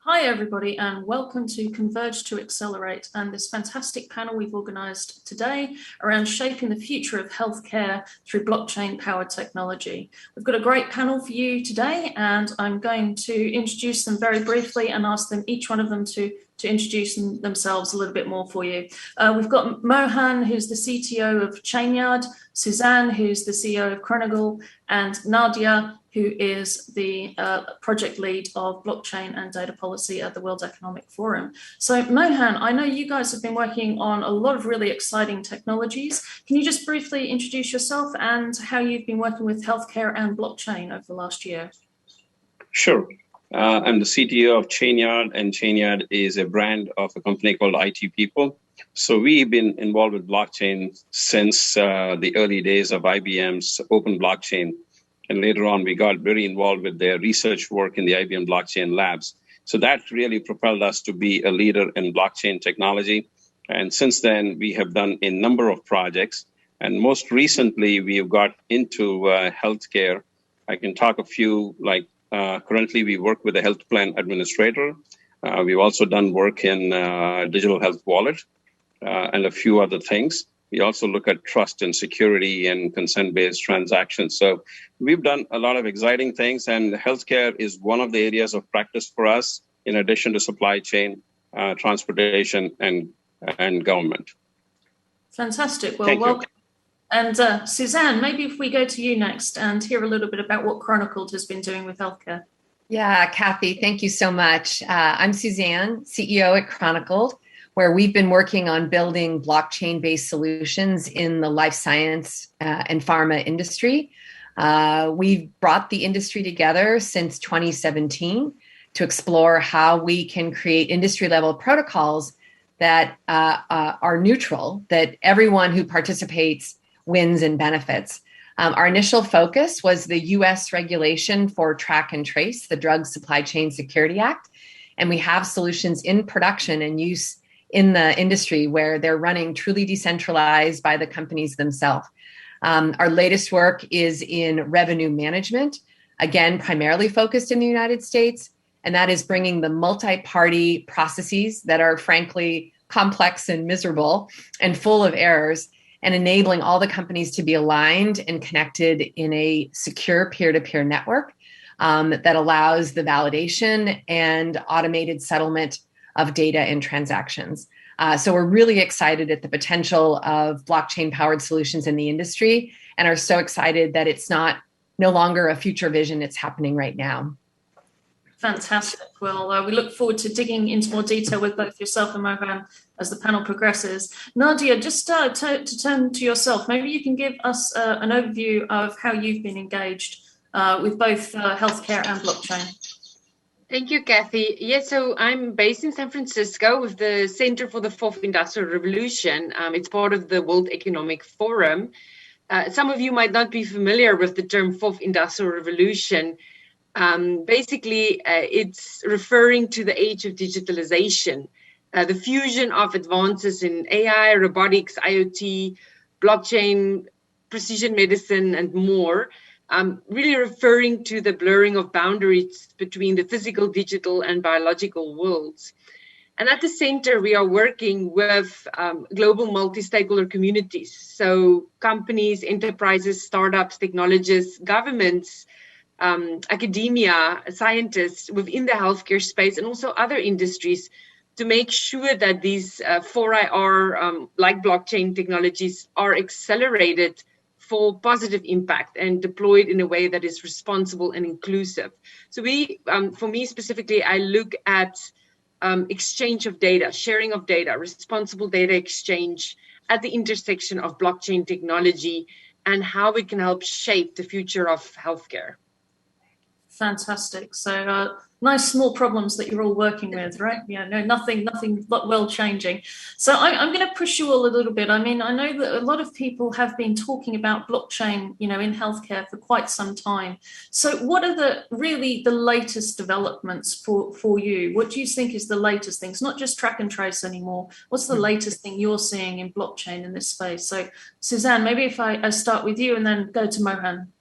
Hi, everybody, and welcome to Converge to Accelerate and this fantastic panel we've organised today around shaping the future of healthcare through blockchain-powered technology. We've got a great panel for you today, and I'm going to introduce them very briefly and ask them, each one of them, to introduce themselves a little bit more for you. We've got Mohan, who's the CTO of Chainyard, Suzanne, who's the CEO of Chronicle, and Nadia, who is the project lead of blockchain and data policy at the World Economic Forum. So Mohan, I know you guys have been working on a lot of really exciting technologies. Can you just briefly introduce yourself and how you've been working with healthcare and blockchain over the last year? Sure. I'm the CTO of Chainyard, and Chainyard is a brand of a company called IT People. So we've been involved with blockchain since the early days of IBM's open blockchain. And later on, we got very involved with their research work in the IBM blockchain labs. So that really propelled us to be a leader in blockchain technology. And since then, we have done a number of projects. And most recently, we have got into healthcare. I can talk a few, like currently we work with a health plan administrator. We've also done work in digital health wallet and a few other things. We also look at trust and security and consent-based transactions. So we've done a lot of exciting things, and healthcare is one of the areas of practice for us, in addition to supply chain, transportation, and government. Fantastic. Well, welcome. And Suzanne, maybe if we go to you next and hear a little bit about what Chronicled has been doing with healthcare. Yeah, Cathy, thank you so much. I'm Suzanne, CEO at Chronicled, where we've been working on building blockchain-based solutions in the life science and pharma industry. We've brought the industry together since 2017 to explore how we can create industry-level protocols that are neutral, that everyone who participates wins and benefits. Our initial focus was the U.S. regulation for track and trace, the Drug Supply Chain Security Act, and we have solutions in production and use in the industry where they're running truly decentralized by the companies themselves. Our latest work is in revenue management, again, primarily focused in the United States, and that is bringing the multi-party processes that are frankly complex and miserable and full of errors, and enabling all the companies to be aligned and connected in a secure peer-to-peer network that allows the validation and automated settlement of data and transactions. So we're really excited at the potential of blockchain-powered solutions in the industry, and are so excited that it's no longer a future vision, it's happening right now. Fantastic. Well, we look forward to digging into more detail with both yourself and Mohan as the panel progresses. Nadia, just to turn to yourself, maybe you can give us an overview of how you've been engaged with both healthcare and blockchain. Thank you, Cathy. Yes, so I'm based in San Francisco with the Center for the Fourth Industrial Revolution. It's part of the World Economic Forum. Some of you might not be familiar with the term Fourth Industrial Revolution. Basically, it's referring to the age of digitalization, the fusion of advances in AI, robotics, IoT, blockchain, precision medicine, and more. Really referring to the blurring of boundaries between the physical, digital, and biological worlds. And at the center, we are working with global multi-stakeholder communities. So companies, enterprises, startups, technologists, governments, academia, scientists within the healthcare space, and also other industries, to make sure that these 4IR, like blockchain technologies, are accelerated for positive impact and deployed in a way that is responsible and inclusive. So for me specifically, I look at exchange of data, sharing of data, responsible data exchange at the intersection of blockchain technology and how it can help shape the future of healthcare. Fantastic. So nice small problems that you're all working with, right? Yeah, no, nothing but well changing. So I'm going to push you all a little bit. I mean, I know that a lot of people have been talking about blockchain, in healthcare for quite some time. So what are the latest developments for you? What do you think is the latest thing? It's not just track and trace anymore. What's the latest thing you're seeing in blockchain in this space? So Suzanne, maybe if I start with you and then go to Mohan.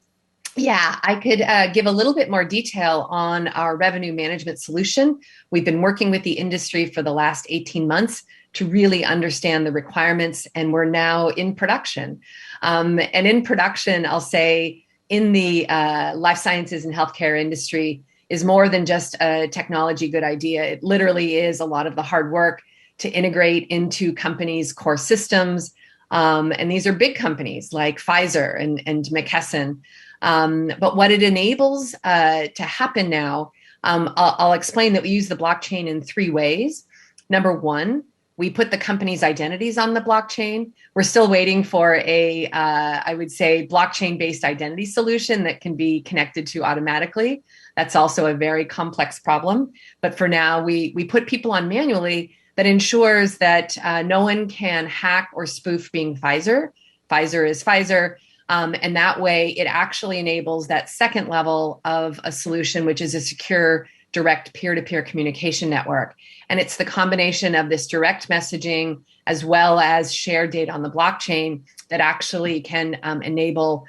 Yeah, I could give a little bit more detail on our revenue management solution. We've been working with the industry for the last 18 months to really understand the requirements, and we're now in production. And in production, I'll say in the life sciences and healthcare industry is more than just a technology good idea. It literally is a lot of the hard work to integrate into companies' core systems. And these are big companies like Pfizer and McKesson. But what it enables to happen now, I'll explain that we use the blockchain in 3 ways. Number one, we put the company's identities on the blockchain. We're still waiting for a, I would say, blockchain-based identity solution that can be connected to automatically. That's also a very complex problem. But for now, we put people on manually that ensures that no one can hack or spoof being Pfizer. Pfizer is Pfizer. And that way, it actually enables that second level of a solution, which is a secure, direct peer-to-peer communication network. And it's the combination of this direct messaging as well as shared data on the blockchain that actually can enable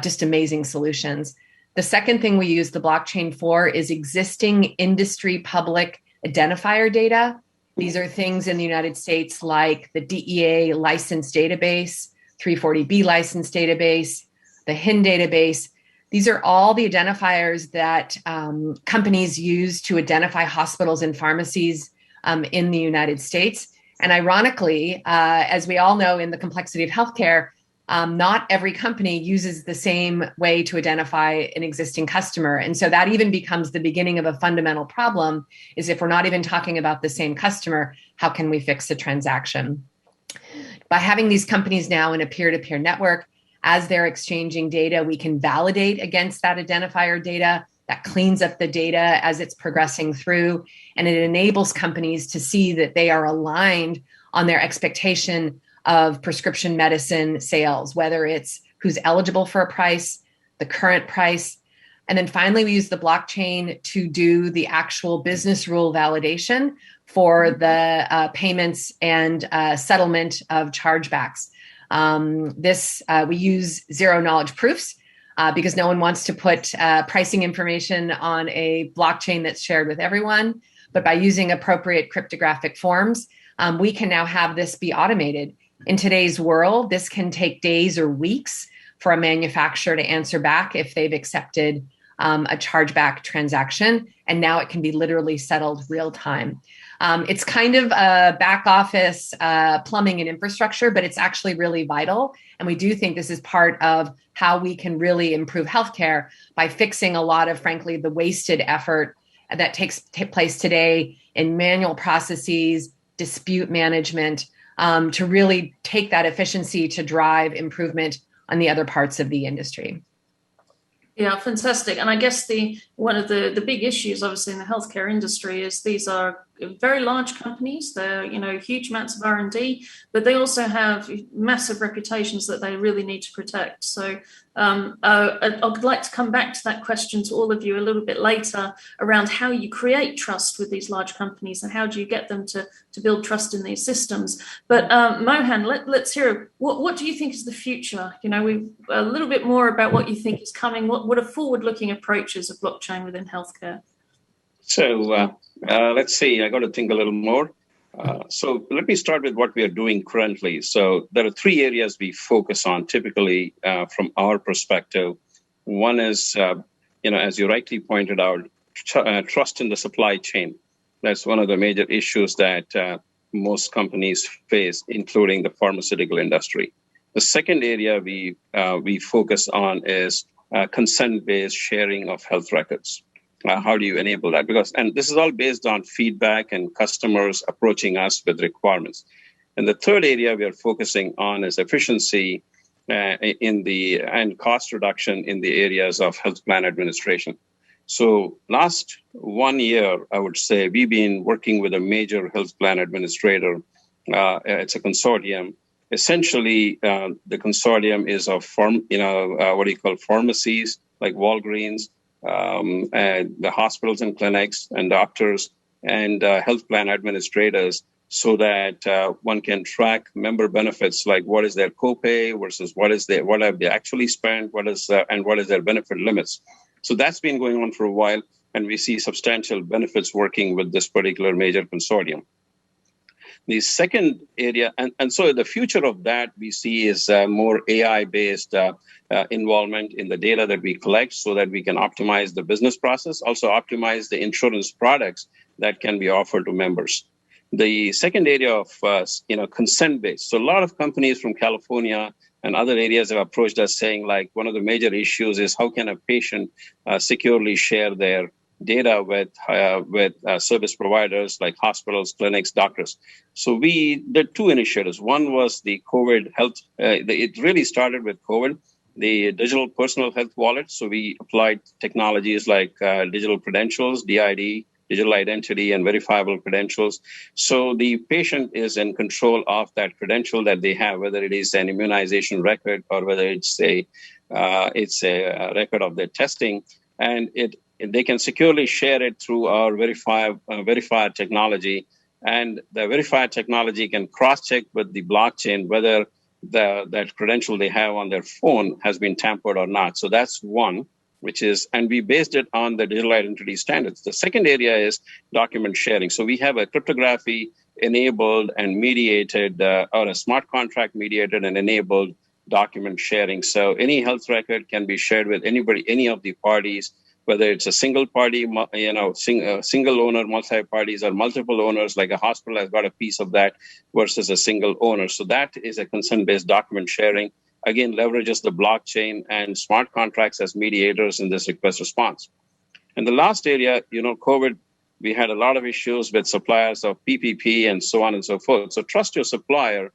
just amazing solutions. The second thing we use the blockchain for is existing industry public identifier data. These are things in the United States like the DEA license database, 340B license database, the HIN database. These are all the identifiers that companies use to identify hospitals and pharmacies in the United States. And ironically, as we all know in the complexity of healthcare, not every company uses the same way to identify an existing customer. And so that even becomes the beginning of a fundamental problem, is if we're not even talking about the same customer, how can we fix the transaction? By having these companies now in a peer-to-peer network, as they're exchanging data, we can validate against that identifier data. That cleans up the data as it's progressing through, and it enables companies to see that they are aligned on their expectation of prescription medicine sales, whether it's who's eligible for a price, the current price. And then finally, we use the blockchain to do the actual business rule validation for the payments and settlement of chargebacks. We use zero knowledge proofs because no one wants to put pricing information on a blockchain that's shared with everyone. But by using appropriate cryptographic forms, we can now have this be automated. In today's world, this can take days or weeks for a manufacturer to answer back if they've accepted a chargeback transaction. And now it can be literally settled real time. It's kind of a back office plumbing and infrastructure, but it's actually really vital. And we do think this is part of how we can really improve healthcare by fixing a lot of, frankly, the wasted effort that takes place today in manual processes, dispute management, to really take that efficiency to drive improvement on the other parts of the industry. Yeah, fantastic. And I guess one of the big issues, obviously, in the healthcare industry is these are very large companies. They're, huge amounts of R&D, but they also have massive reputations that they really need to protect. So I'd like to come back to that question to all of you a little bit later around how you create trust with these large companies and how do you get them to build trust in these systems. But Mohan, let's hear, what do you think is the future? We a little bit more about what you think is coming. What are forward-looking approaches of blockchain within healthcare? So let's see, I got to think a little more. So let me start with what we are doing currently. So there are 3 areas we focus on typically from our perspective. One is, as you rightly pointed out, trust in the supply chain. That's one of the major issues that most companies face, including the pharmaceutical industry. The second area we focus on is consent-based sharing of health records. How do you enable that? And this is all based on feedback and customers approaching us with requirements. And the third area we are focusing on is efficiency and cost reduction in the areas of health plan administration. So last 1 year, I would say, we've been working with a major health plan administrator. It's a consortium. Essentially, the consortium is of pharmacies like Walgreens, and the hospitals and clinics and doctors and health plan administrators so that one can track member benefits, like what is their copay versus what have they actually spent, and what is their benefit limits. So that's been going on for a while, and we see substantial benefits working with this particular major consortium. The second area, and so the future of that we see is more AI-based involvement in the data that we collect, so that we can optimize the business process, also optimize the insurance products that can be offered to members. The second area of consent-based. So a lot of companies from California and other areas have approached us saying, like, one of the major issues is how can a patient securely share their data with service providers like hospitals, clinics, doctors. So we did two initiatives. One was the COVID health. It really started with COVID, the digital personal health wallet. So we applied technologies like digital credentials, DID, digital identity, and verifiable credentials. So the patient is in control of that credential that they have, whether it is an immunization record or whether it's a record of their testing, and they can securely share it through our verifier technology. And the verifier technology can cross-check with the blockchain whether that credential they have on their phone has been tampered or not. So that's one, and we based it on the digital identity standards. The second area is document sharing. So we have a cryptography enabled and mediated, or a smart contract mediated and enabled document sharing. So any health record can be shared with anybody, any of the parties, whether it's a single party, single owner, multi-parties, or multiple owners, like a hospital has got a piece of that versus a single owner. So that is a consent-based document sharing. Again, leverages the blockchain and smart contracts as mediators in this request response. And the last area, COVID, we had a lot of issues with suppliers of PPP and so on and so forth. So Trust Your Supplier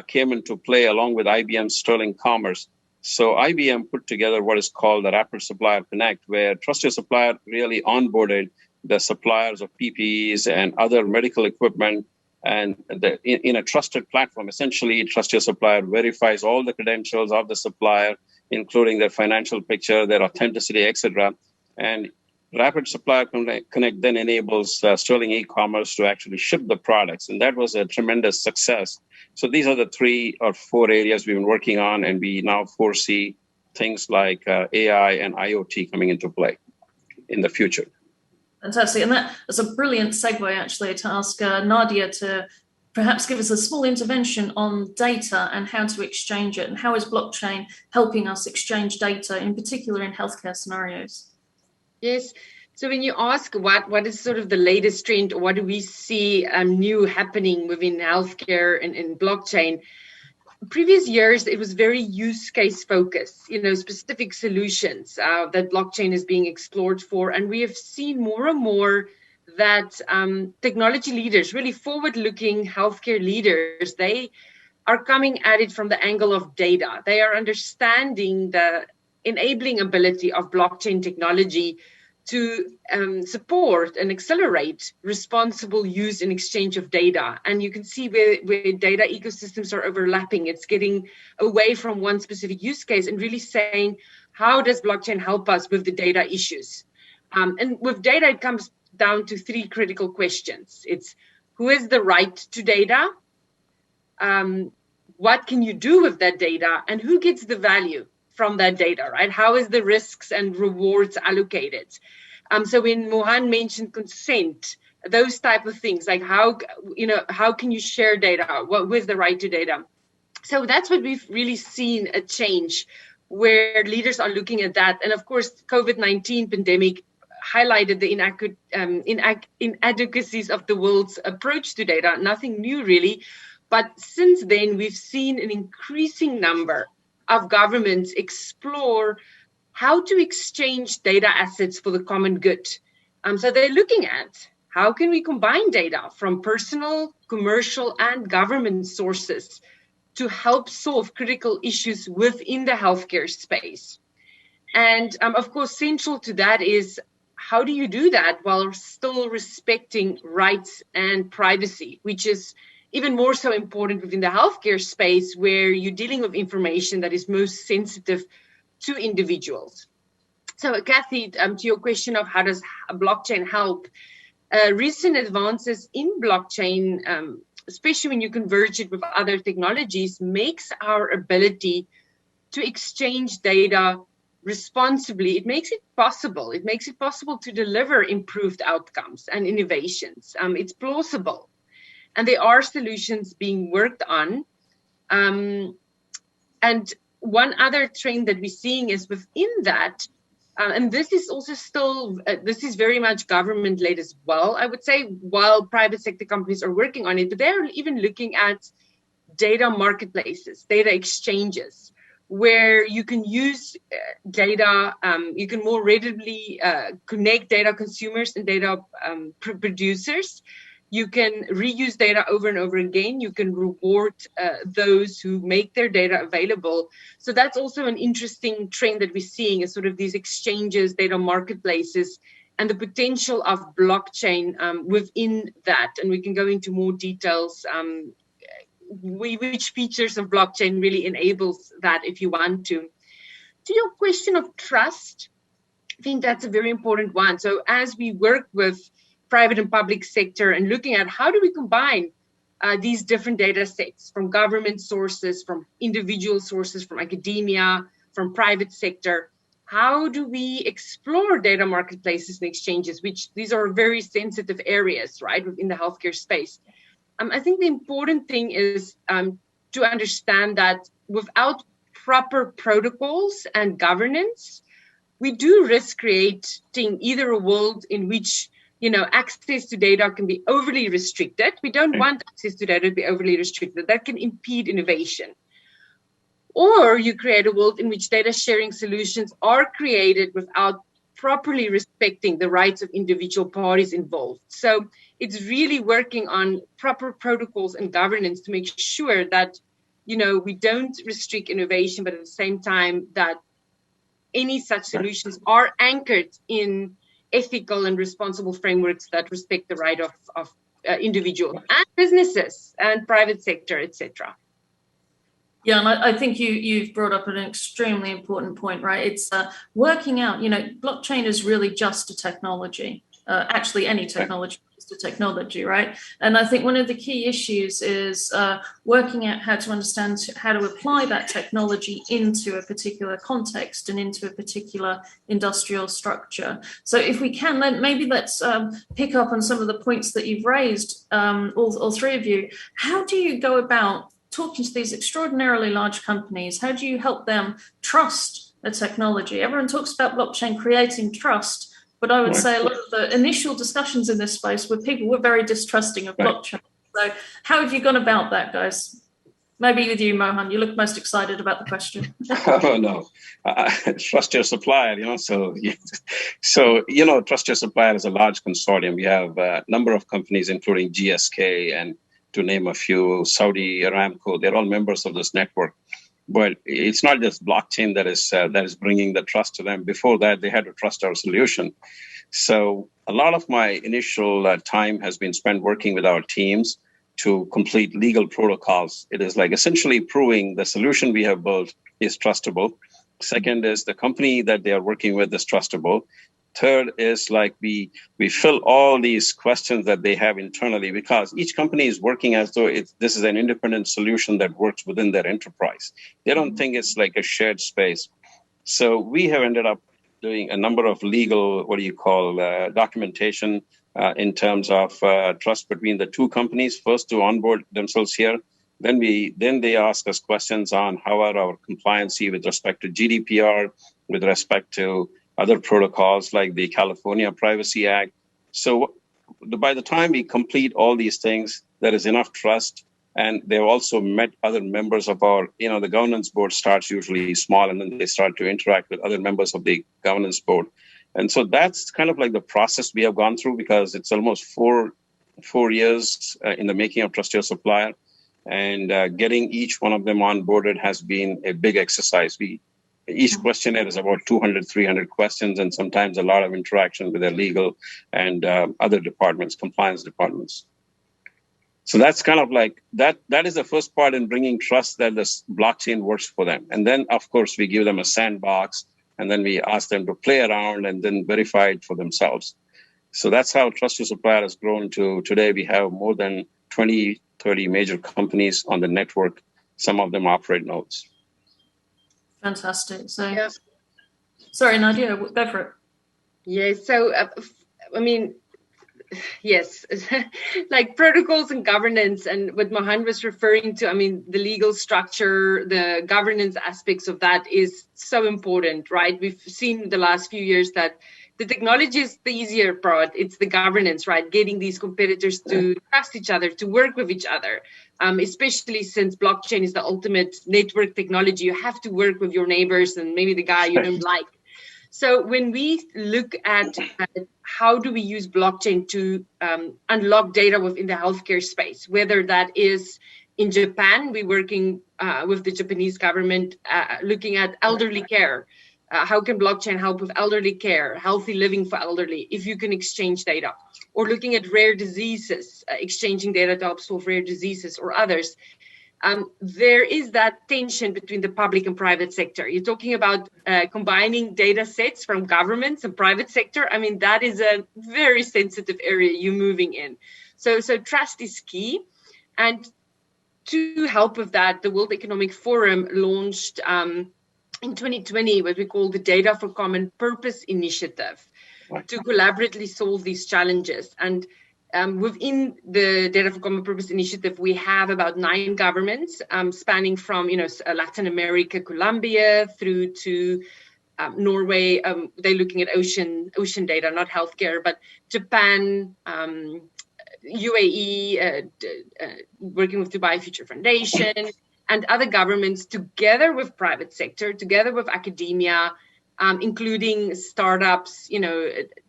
came into play along with IBM's Sterling Commerce. So IBM put together what is called the Rapid Supplier Connect, where Trust Your Supplier really onboarded the suppliers of PPEs and other medical equipment, and in a trusted platform. Essentially, Trust Your Supplier verifies all the credentials of the supplier, including their financial picture, their authenticity, etc. And Rapid Supplier Connect then enables Sterling e-commerce to actually ship the products, and that was a tremendous success. So these are the 3 or 4 areas we've been working on, and we now foresee things like AI and IoT coming into play in the future. Fantastic. And that's a brilliant segue, actually, to ask Nadia to perhaps give us a small intervention on data and how to exchange it, and how is blockchain helping us exchange data, in particular in healthcare scenarios? Yes. So when you ask what is sort of the latest trend, or what do we see new happening within healthcare and in blockchain, previous years it was very use case focused, specific solutions that blockchain is being explored for. And we have seen more and more that technology leaders, really forward-looking healthcare leaders, they are coming at it from the angle of data. They are understanding the enabling ability of blockchain technology to support and accelerate responsible use and exchange of data. And you can see where data ecosystems are overlapping. It's getting away from one specific use case and really saying, how does blockchain help us with the data issues? And with data, it comes down to 3 critical questions. It's who has the right to data? What can you do with that data? And who gets the value from that data, right? How is the risks and rewards allocated? So when Mohan mentioned consent, those type of things, like how can you share data? Who has the right to data? So that's what we've really seen a change, where leaders are looking at that. And of course, COVID-19 pandemic highlighted the inadequacies of the world's approach to data. Nothing new, really. But since then, we've seen an increasing number of governments explore how to exchange data assets for the common good. So they're looking at how can we combine data from personal, commercial, and government sources to help solve critical issues within the healthcare space. And of course, central to that is, how do you do that while still respecting rights and privacy, which is even more so important within the healthcare space, where you're dealing with information that is most sensitive to individuals. So, Cathy, to your question of how does blockchain help, recent advances in blockchain especially when you converge it with other technologies, makes our ability to exchange data responsibly. It makes it possible. It makes it possible to deliver improved outcomes and innovations. It's plausible. And there are solutions being worked on. And one other trend that we're seeing is within that, and this is also still, this is very much government-led as well, I would say, while private sector companies are working on it, but they're even looking at data marketplaces, data exchanges, where you can use data, you can more readily connect data consumers and data producers. You can reuse data over and over again. You can reward those who make their data available. So that's also an interesting trend that we're seeing, is sort of these exchanges, data marketplaces, and the potential of blockchain within that. And we can go into more details, which features of blockchain really enables that if you want to. To your question of trust, I think that's a very important one. So as we work with private and public sector and looking at how do we combine these different data sets from government sources, from individual sources, from academia, from private sector, how do we explore data marketplaces and exchanges, which these are very sensitive areas, right, within the healthcare space. I think the important thing is to understand that without proper protocols and governance, we do risk creating either a world in which access to data can be overly restricted. We don't want access to data to be overly restricted. That can impede innovation. Or you create a world in which data sharing solutions are created without properly respecting the rights of individual parties involved. So it's really working on proper protocols and governance to make sure that, we don't restrict innovation, but at the same time that any such solutions are anchored in ethical and responsible frameworks that respect the right of individuals and businesses and private sector, etc. Yeah, and I think you've brought up an extremely important point, right? It's working out, blockchain is really just a technology. Actually, any technology is just a technology, right? And I think one of the key issues is working out how to understand how to apply that technology into a particular context and into a particular industrial structure. So if we can, then maybe let's pick up on some of the points that you've raised, all three of you. How do you go about talking to these extraordinarily large companies? How do you help them trust the technology? Everyone talks about blockchain creating trust, but I would say a lot of the initial discussions in this space where people were very distrusting of blockchain. So how have you gone about that, guys? Maybe with you, Mohan, you look most excited about the question. Oh, no. Trust your supplier, So trust your supplier is a large consortium. We have a number of companies, including GSK and, to name a few, Saudi Aramco. They're all members of this network. But it's not just blockchain that is bringing the trust to them. Before that, they had to trust our solution. So a lot of my initial time has been spent working with our teams to complete legal protocols. It is like essentially proving the solution we have built is trustable. Second is the company that they are working with is trustable. Third is like we fill all these questions that they have internally, because each company is working as though this is an independent solution that works within their enterprise. They don't think it's like a shared space. So we have ended up doing a number of legal, documentation in terms of trust between the two companies, first to onboard themselves here. Then they ask us questions on how are our compliancy with respect to GDPR, with respect to other protocols like the California Privacy Act. So by the time we complete all these things, there is enough trust. And they've also met other members of our, the governance board starts usually small, and then they start to interact with other members of the governance board. And so that's kind of like the process we have gone through, because it's almost four years in the making of Trust Your Supplier. And getting each one of them onboarded has been a big exercise. Each questionnaire is about 200, 300 questions, and sometimes a lot of interaction with their legal and other departments, compliance departments. So that's kind of like that is the first part in bringing trust that this blockchain works for them. And then, of course, we give them a sandbox, and then we ask them to play around and then verify it for themselves. So that's how Trust Your Supplier has grown to today. We have more than 20, 30 major companies on the network. Some of them operate nodes. Fantastic. So, yeah. Sorry, Nadia, go for it. Yeah, so, yes, like protocols and governance, and what Mohan was referring to, the legal structure, the governance aspects of that is so important, right? We've seen the last few years that the technology is the easier part. It's the governance, right? Getting these competitors to trust each other, to work with each other, especially since blockchain is the ultimate network technology. You have to work with your neighbors and maybe the guy you don't like. So when we look at how do we use blockchain to unlock data within the healthcare space, whether that is in Japan, we're working with the Japanese government, looking at elderly care. How can blockchain help with elderly care, healthy living for elderly, if you can exchange data? Or looking at rare diseases, exchanging data to help solve rare diseases or others. There is that tension between the public and private sector. You're talking about combining data sets from governments and private sector. That is a very sensitive area you're moving in. So trust is key. And to help with that, the World Economic Forum launched in 2020 what we call the Data for Common Purpose Initiative to collaboratively solve these challenges. And within the Data for Common Purpose Initiative, we have about 9 governments spanning from Latin America, Colombia, through to Norway. They're looking at ocean data, not healthcare, but Japan, UAE, working with Dubai Future Foundation, and other governments together with private sector, together with academia, including startups,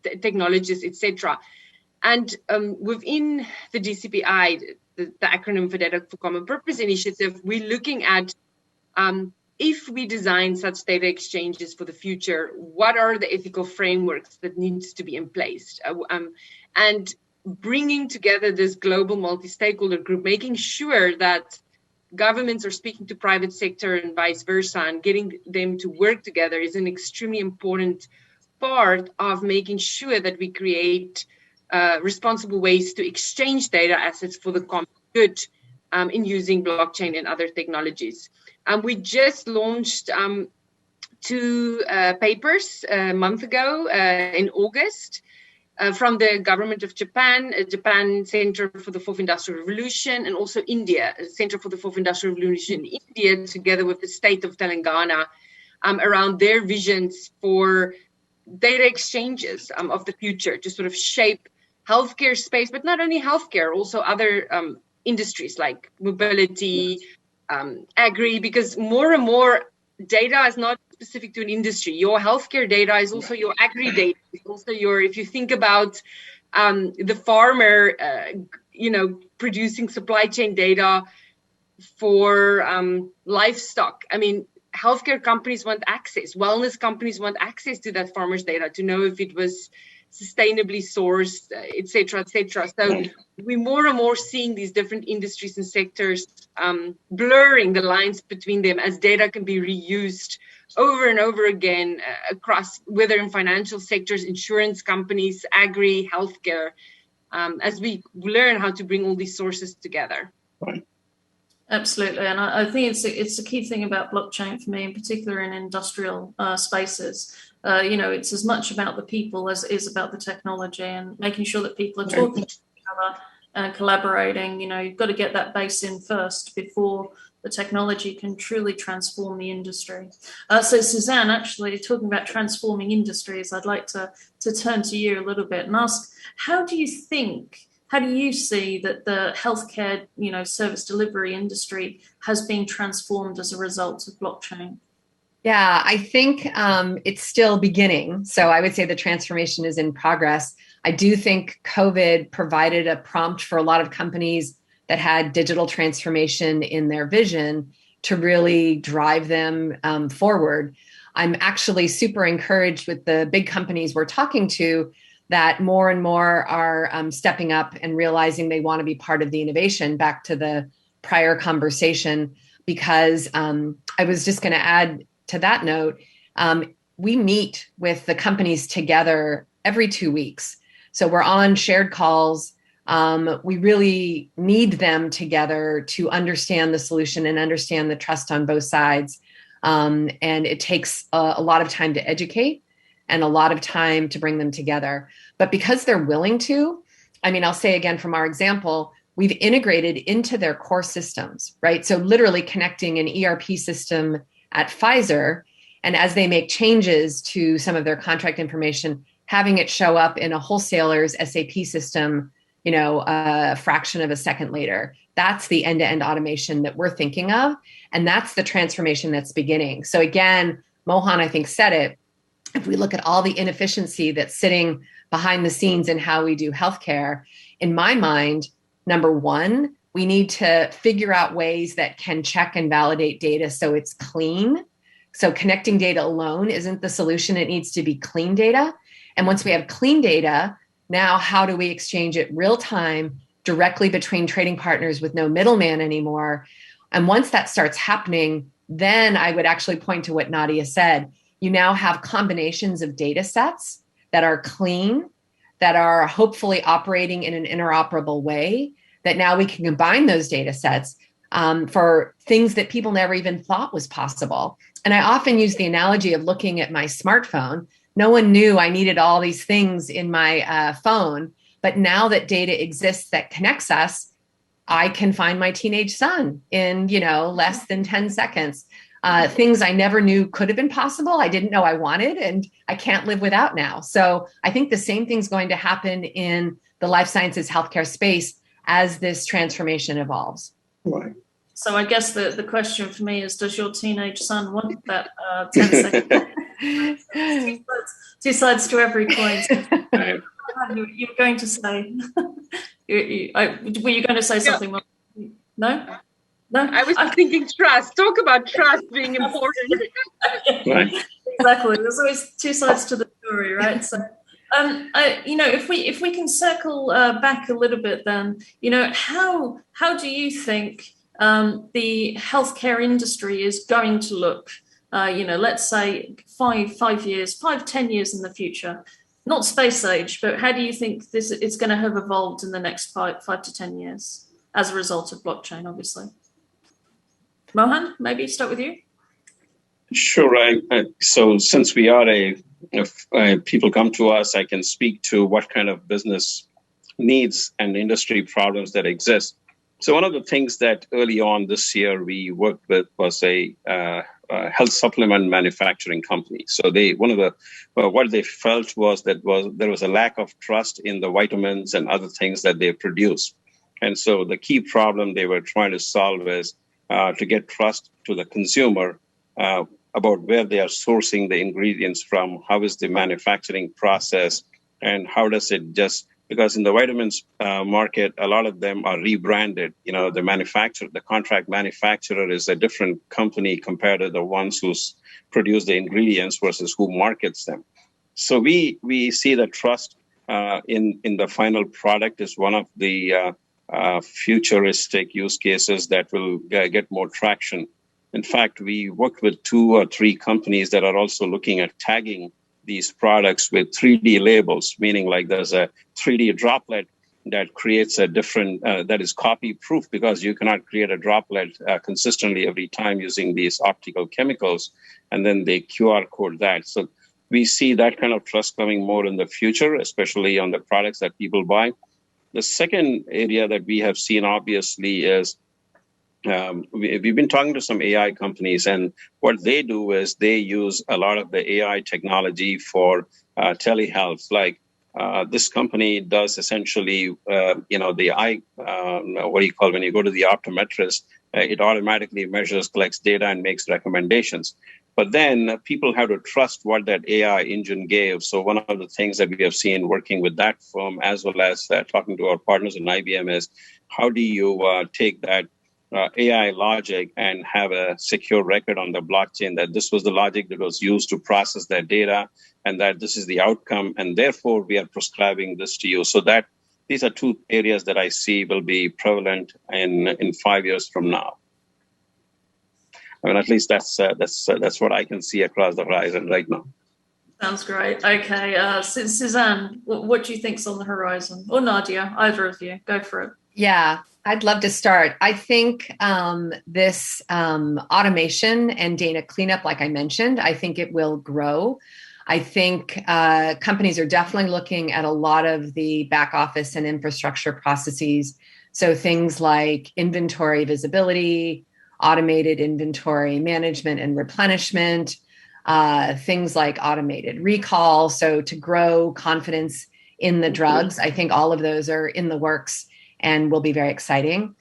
technologists, etc. And within the DCPI, the acronym for Data for Common Purpose Initiative, we're looking at if we design such data exchanges for the future, what are the ethical frameworks that needs to be in place? And bringing together this global multi-stakeholder group, making sure that governments are speaking to private sector and vice versa, and getting them to work together is an extremely important part of making sure that we create responsible ways to exchange data assets for the common good in using blockchain and other technologies. We just launched 2 papers a month ago in August from the government of Japan, Japan Center for the Fourth Industrial Revolution, and also India, Center for the Fourth Industrial Revolution in India, together with the state of Telangana, around their visions for data exchanges of the future to sort of shape healthcare space, but not only healthcare, also other industries like mobility, agri, because more and more data is not specific to an industry. Your healthcare data is also your agri data. It's also if you think about the farmer, producing supply chain data for livestock. Healthcare companies want access. Wellness companies want access to that farmer's data to know if it was sustainably sourced, et cetera, et cetera. So we're more and more seeing these different industries and sectors blurring the lines between them as data can be reused over and over again across, whether in financial sectors, insurance companies, agri, healthcare, as we learn how to bring all these sources together. Right. Absolutely. And I think it's a key thing about blockchain for me, in particular in industrial spaces. It's as much about the people as it is about the technology, and making sure that people are talking to each other and collaborating. You've got to get that base in first before the technology can truly transform the industry. So Suzanne, actually talking about transforming industries, I'd like to turn to you a little bit and ask, how do you see that the healthcare, service delivery industry has been transformed as a result of blockchain? Yeah, I think it's still beginning. So I would say the transformation is in progress. I do think COVID provided a prompt for a lot of companies that had digital transformation in their vision to really drive them forward. I'm actually super encouraged with the big companies we're talking to that more and more are stepping up and realizing they want to be part of the innovation, back to the prior conversation, because I was just going to add to that note, we meet with the companies together every 2 weeks. So we're on shared calls We really need them together to understand the solution and understand the trust on both sides. And it takes a lot of time to educate and a lot of time to bring them together. But because they're willing to, I mean, I'll say again from our example, we've integrated into their core systems, right? So literally connecting an ERP system at Pfizer, and as they make changes to some of their contract information, having it show up in a wholesaler's SAP system, a fraction of a second later. That's the end-to-end automation that we're thinking of. And that's the transformation that's beginning. So again, Mohan, I think, said it. If we look at all the inefficiency that's sitting behind the scenes in how we do healthcare, in my mind, number one, we need to figure out ways that can check and validate data so it's clean. So connecting data alone isn't the solution. It needs to be clean data. And once we have clean data, now how do we exchange it real time directly between trading partners with no middleman anymore? And once that starts happening, then I would actually point to what Nadia said. You now have combinations of data sets that are clean, that are hopefully operating in an interoperable way, that now we can combine those data sets for things that people never even thought was possible. And I often use the analogy of looking at my smartphone. No one knew I needed all these things in my phone, but now that data exists that connects us, I can find my teenage son in, less than 10 seconds. Things I never knew could have been possible. I didn't know I wanted, and I can't live without now. So I think the same thing's going to happen in the life sciences healthcare space as this transformation evolves. Right. So I guess the question for me is, does your teenage son want that 10 seconds? Two sides to every coin. You were going to say, were you going to say something? Yeah. No? No? I was thinking trust. Talk about trust being important. Right. Exactly. There's always two sides to the story, right? So, if we can circle back a little bit, then, how do you think the healthcare industry is going to look, let's say 5 years, 10 years in the future, not space age, but how do you think it's going to have evolved in the next 5 to 10 years as a result of blockchain, obviously? Mohan, maybe start with you. Sure. So since we are if people come to us, I can speak to what kind of business needs and industry problems that exist. So one of the things that early on this year we worked with was a health supplement manufacturing company. So what they felt was there was a lack of trust in the vitamins and other things that they produce. And so the key problem they were trying to solve is to get trust to the consumer about where they are sourcing the ingredients from, how is the manufacturing process, and how does it because in the vitamins market, a lot of them are rebranded. The contract manufacturer is a different company compared to the ones who produce the ingredients versus who markets them. So we see that trust in the final product is one of the futuristic use cases that will get more traction. In fact, we worked with 2 or 3 companies that are also looking at tagging these products with 3D labels, meaning like there's a 3D droplet that creates a different, that is copy proof, because you cannot create a droplet consistently every time using these optical chemicals, and then they QR code that. So we see that kind of trust coming more in the future, especially on the products that people buy. The second area that we have seen, obviously, is we've been talking to some AI companies, and what they do is they use a lot of the AI technology for telehealth. Like this company does essentially, the eye, what do you call when you go to the optometrist, it automatically measures, collects data, and makes recommendations. But then people have to trust what that AI engine gave. So one of the things that we have seen working with that firm, as well as talking to our partners in IBM, is how do you take that AI logic and have a secure record on the blockchain that this was the logic that was used to process that data, and that this is the outcome, and therefore we are prescribing this to you. So that these are 2 areas that I see will be prevalent in 5 years from now. I mean, at least that's what I can see across the horizon right now. Sounds great. Okay, Suzanne, what do you think's on the horizon? Or Nadia, either of you, go for it. Yeah, I'd love to start. I think this automation and data cleanup, like I mentioned, I think it will grow. I think companies are definitely looking at a lot of the back office and infrastructure processes. So things like inventory visibility, automated inventory management and replenishment, things like automated recall. So to grow confidence in the drugs, I think all of those are in the works and will be very exciting.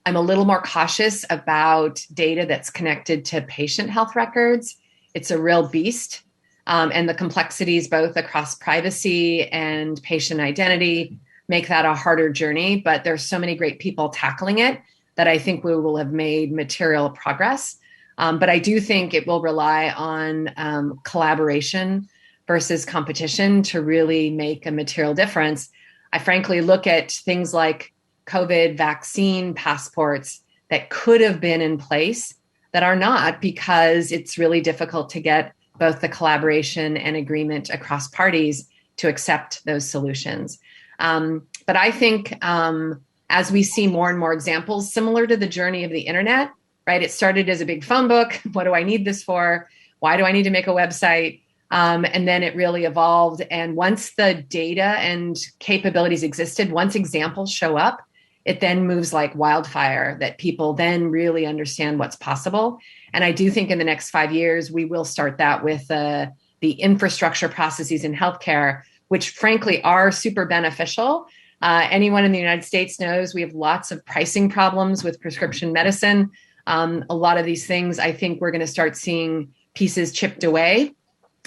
I'm a little more cautious about data that's connected to patient health records. It's a real beast. And the complexities both across privacy and patient identity make that a harder journey. But there's so many great people tackling it that I think we will have made material progress. But I do think it will rely on collaboration versus competition to really make a material difference. I frankly look at things like COVID vaccine passports that could have been in place that are not, because it's really difficult to get both the collaboration and agreement across parties to accept those solutions. But I think as we see more and more examples, similar to the journey of the internet, right? It started as a big phone book. What do I need this for? Why do I need to make a website? And then it really evolved. And once the data and capabilities existed, once examples show up, it then moves like wildfire, that people then really understand what's possible. And I do think in the next 5 years, we will start that with the infrastructure processes in healthcare, which frankly are super beneficial. Anyone in the United States knows we have lots of pricing problems with prescription medicine. A lot of these things, I think we're going to start seeing pieces chipped away.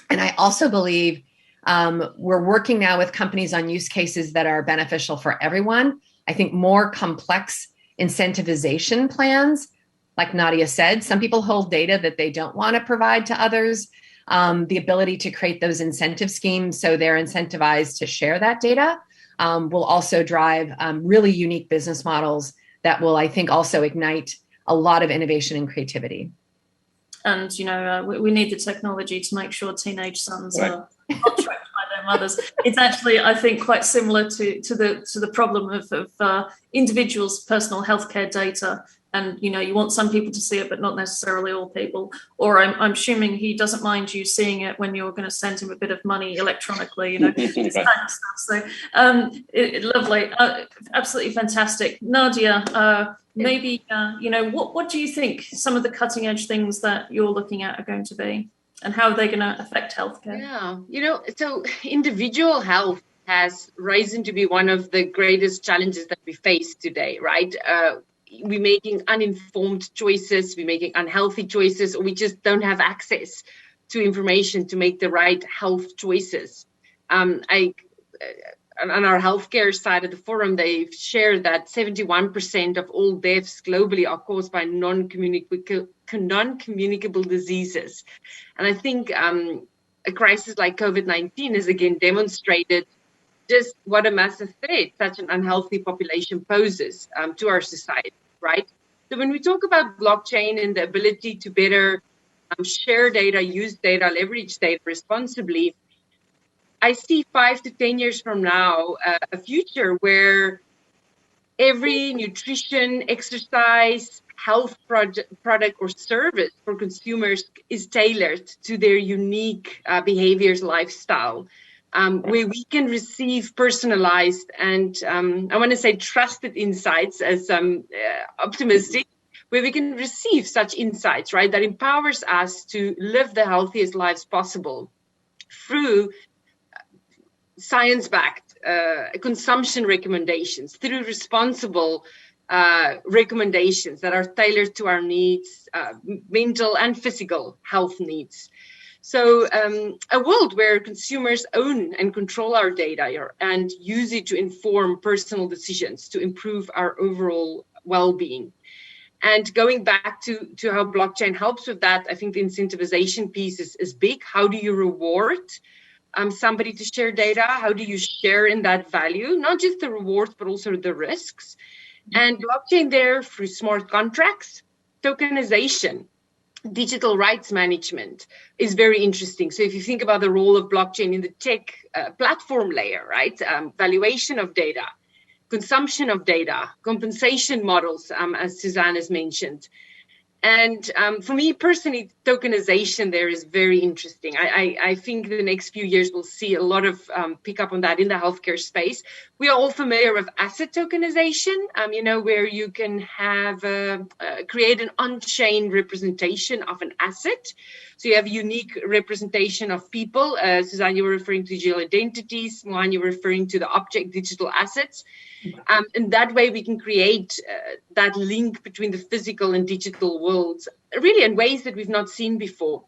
And I also believe we're working now with companies on use cases that are beneficial for everyone. I think more complex incentivization plans, like Nadia said, some people hold data that they don't want to provide to others. The ability to create those incentive schemes so they're incentivized to share that data will also drive really unique business models that will, I think, also ignite a lot of innovation and creativity. And, we need the technology to make sure teenage sons are not tracked by their mothers. It's actually, I think, quite similar to the problem of individuals' personal healthcare data. And, you want some people to see it, but not necessarily all people. Or I'm assuming he doesn't mind you seeing it when you're going to send him a bit of money electronically, this kind of stuff. So lovely, absolutely fantastic. Nadia, maybe, what do you think some of the cutting edge things that you're looking at are going to be, and how are they going to affect healthcare? Yeah, so individual health has risen to be one of the greatest challenges that we face today, right? We're making uninformed choices, we're making unhealthy choices, or we just don't have access to information to make the right health choices. On our healthcare side of the forum, they've shared that 71% of all deaths globally are caused by non-communicable diseases. And I think a crisis like COVID-19 has again demonstrated just what a massive threat such an unhealthy population poses to our society, right? So when we talk about blockchain and the ability to better share data, use data, leverage data responsibly, I see 5 to 10 years from now a future where every nutrition, exercise, health product or service for consumers is tailored to their unique behaviors, lifestyle. Where we can receive personalized and I want to say trusted insights, as optimistic, where we can receive such insights, right, that empowers us to live the healthiest lives possible through science-backed consumption recommendations, through responsible recommendations that are tailored to our needs, mental and physical health needs. So a world where consumers own and control our data and use it to inform personal decisions to improve our overall well-being. And going back to how blockchain helps with that, I think the incentivization piece is big. How do you reward somebody to share data? How do you share in that value? Not just the rewards, but also the risks. And blockchain there through smart contracts, tokenization, digital rights management is very interesting. So if you think about the role of blockchain in the tech platform layer, right? Valuation of data, consumption of data, compensation models, as Suzanne has mentioned. And for me personally, tokenization there is very interesting. I think the next few years we'll see a lot of pick up on that in the healthcare space. We are all familiar with asset tokenization, where you can have create an on-chain representation of an asset. So you have a unique representation of people. Suzanne, you were referring to digital identities. Mohan, you were referring to the object digital assets. And that way we can create that link between the physical and digital worlds, really in ways that we've not seen before.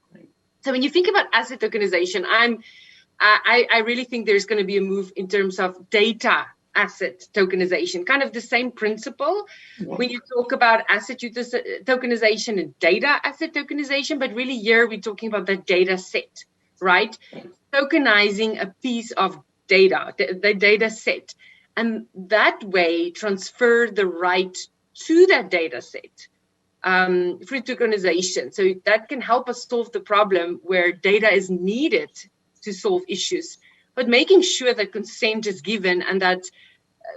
So when you think about asset tokenization, I really think there's going to be a move in terms of data asset tokenization, kind of the same principle when you talk about asset tokenization and data asset tokenization, but really here we're talking about the data set, right? Tokenizing a piece of data, the data set. And that way transfer the right to that data set through tokenization. So that can help us solve the problem where data is needed to solve issues, but making sure that consent is given and that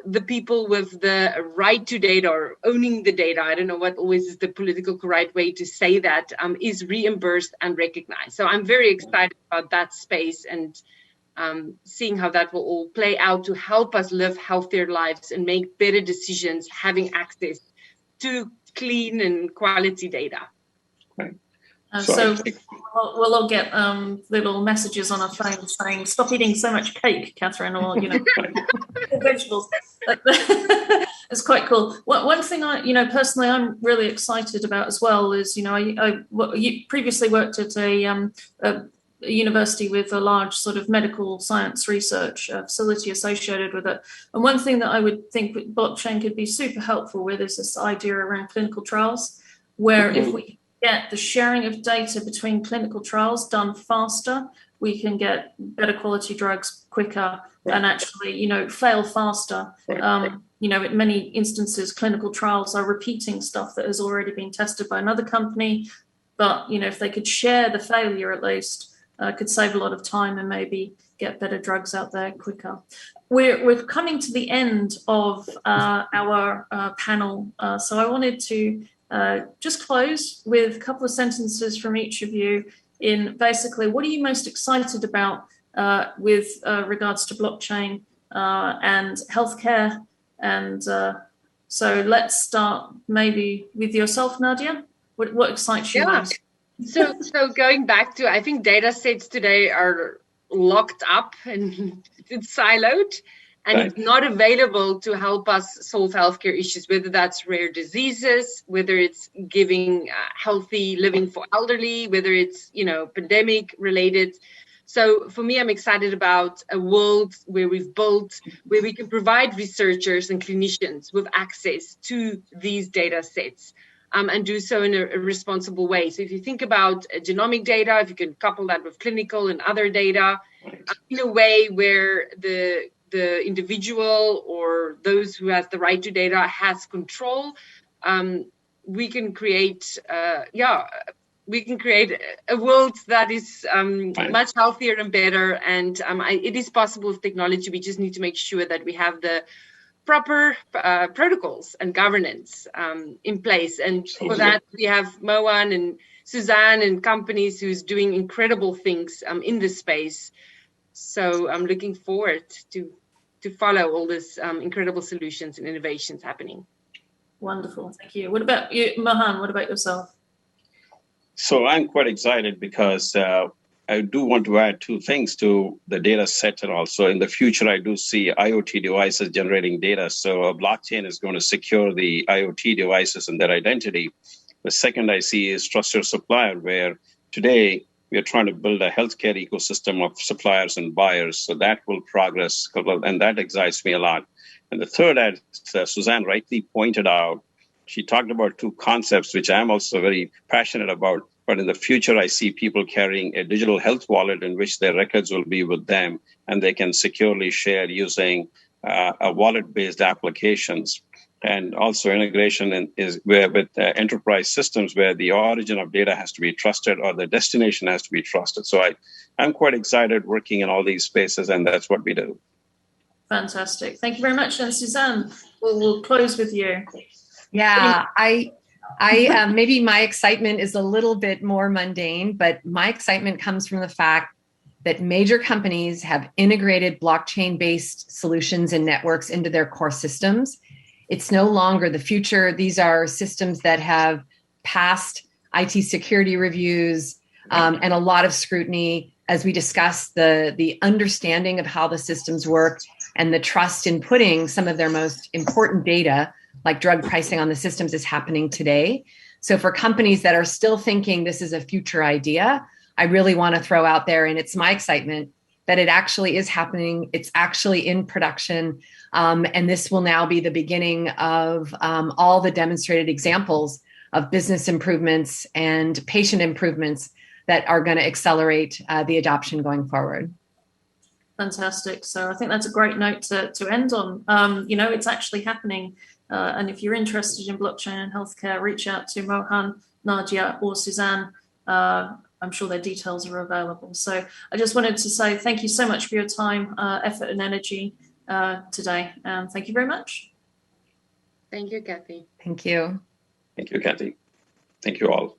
the people with the right to data or owning the data, I don't know what always is the political correct way to say that, is reimbursed and recognized. So I'm very excited about that space and seeing how that will all play out to help us live healthier lives and make better decisions, having access to clean and quality data. Right. So we'll all get little messages on our phones saying, "Stop eating so much cake, Catherine," or vegetables. It's quite cool. One thing personally I'm really excited about as well is you previously worked at a university with a large sort of medical science research facility associated with it. And one thing that I would think blockchain could be super helpful with is this idea around clinical trials, where if we get the sharing of data between clinical trials done faster, we can get better quality drugs quicker and actually, fail faster. In many instances, clinical trials are repeating stuff that has already been tested by another company. But, if they could share the failure at least, could save a lot of time and maybe get better drugs out there quicker. We're coming to the end of our panel, so I wanted to just close with a couple of sentences from each of you in basically what are you most excited about with regards to blockchain and healthcare. And so let's start maybe with yourself, Nadia. What excites you most? So going back to, I think data sets today are locked up and it's siloed and it's not available to help us solve healthcare issues, whether that's rare diseases, whether it's giving healthy living for elderly, whether it's, pandemic related. So for me, I'm excited about a world where we can provide researchers and clinicians with access to these data sets. And do so in a responsible way. So if you think about genomic data, if you can couple that with clinical and other data, in a way where the individual or those who has the right to data has control, we can create a world that is much healthier and better. And it is possible with technology. We just need to make sure that we have the proper protocols and governance in place. And for that, we have Mohan and Suzanne and companies who's doing incredible things in this space. So I'm looking forward to follow all these incredible solutions and innovations happening. Wonderful. Thank you. What about you, Mohan? What about yourself? So I'm quite excited because I do want to add two things to the data set. And also in the future, I do see IoT devices generating data. So a blockchain is going to secure the IoT devices and their identity. The second I see is trusted supplier, where today we are trying to build a healthcare ecosystem of suppliers and buyers. So that will progress, and that excites me a lot. And the third, as Suzanne rightly pointed out, she talked about two concepts, which I'm also very passionate about. But in the future, I see people carrying a digital health wallet in which their records will be with them, and they can securely share using wallet-based applications. and also integration is where with enterprise systems where the origin of data has to be trusted or the destination has to be trusted. So I'm quite excited working in all these spaces, and that's what we do. Fantastic. Thank you very much. And Suzanne, we'll close with you. Yeah, I maybe my excitement is a little bit more mundane, but my excitement comes from the fact that major companies have integrated blockchain-based solutions and networks into their core systems. It's no longer the future. These are systems that have passed IT security reviews and a lot of scrutiny as we discuss the understanding of how the systems work and the trust in putting some of their most important data, like drug pricing on the systems, is happening today. So for companies that are still thinking this is a future idea, I really want to throw out there, and it's my excitement that it actually is happening. It's actually in production. And this will now be the beginning of all the demonstrated examples of business improvements and patient improvements that are going to accelerate the adoption going forward. Fantastic. So I think that's a great note to end on. It's actually happening. And if you're interested in blockchain and healthcare, reach out to Mohan, Nadia, or Suzanne. I'm sure their details are available. So I just wanted to say thank you so much for your time, effort, and energy today. And thank you very much. Thank you, Cathy. Thank you. Thank you, Cathy. Thank you all.